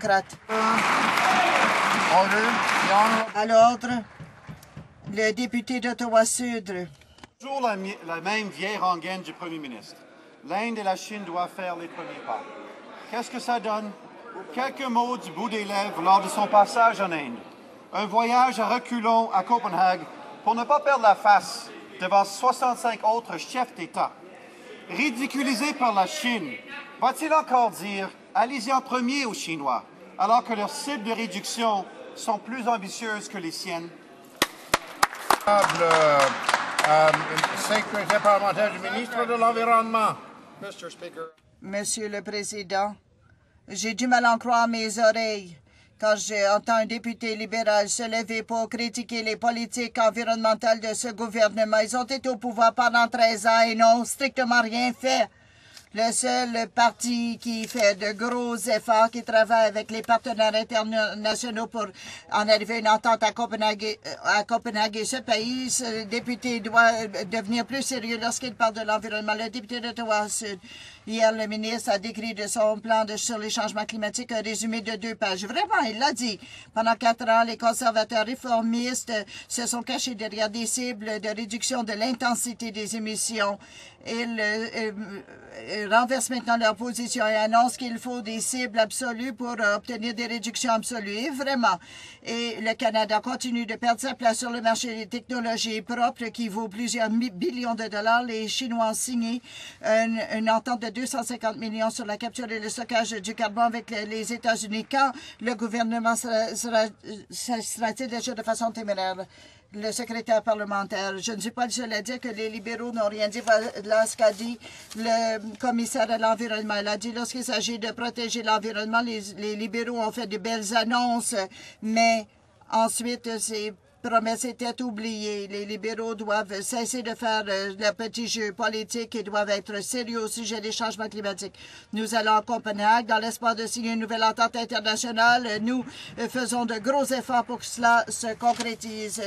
démocrates. À l'ordre, le député d'Ottawa-Sud. Toujours la même vieille rengaine du Premier ministre. L'Inde et la Chine doivent faire les premiers pas. Qu'est-ce que ça donne? Quelques mots du bout des lèvres lors de son passage en Inde. Un voyage à reculons à Copenhague pour ne pas perdre la face devant 65 autres chefs d'État. Ridiculisé par la Chine, va-t-il encore dire « allez-y en premier aux Chinois » alors que leurs cibles de réduction sont plus ambitieuses que les siennes? Secrétaire parlementaire du ministre de l'Environnement. Monsieur le Président, j'ai du mal à en croire mes oreilles quand j'entends un député libéral se lever pour critiquer les politiques environnementales de ce gouvernement. Ils ont été au pouvoir pendant 13 ans et n'ont strictement rien fait. Le seul parti qui fait de gros efforts, qui travaille avec les partenaires internationaux pour en arriver à une entente à Copenhague. Et ce pays, ce député doit devenir plus sérieux lorsqu'il parle de l'environnement. Le député d'Ottawa-Sud, hier, le ministre a décrit de son plan sur les changements climatiques un résumé de 2 pages. Vraiment, il l'a dit. Pendant 4 ans, les conservateurs réformistes se sont cachés derrière des cibles de réduction de l'intensité des émissions. Ils renversent maintenant leur position et annoncent qu'il faut des cibles absolues pour obtenir des réductions absolues. Et vraiment, et le Canada continue de perdre sa place sur le marché des technologies propres qui vaut plusieurs billions de dollars. Les Chinois ont signé une entente de 250 millions sur la capture et le stockage du carbone avec les États-Unis. Quand le gouvernement sera-t-il déjà de façon téméraire? Le secrétaire parlementaire, je ne suis pas le seul à dire que les libéraux n'ont rien dit. Voilà ce qu'a dit le commissaire à l'environnement. Il a dit lorsqu'il s'agit de protéger l'environnement, les libéraux ont fait de belles annonces, mais ensuite, ces promesses étaient oubliées. Les libéraux doivent cesser de faire le petit jeu politique et doivent être sérieux au sujet des changements climatiques. Nous allons à Copenhague dans l'espoir de signer une nouvelle entente internationale. Nous faisons de gros efforts pour que cela se concrétise.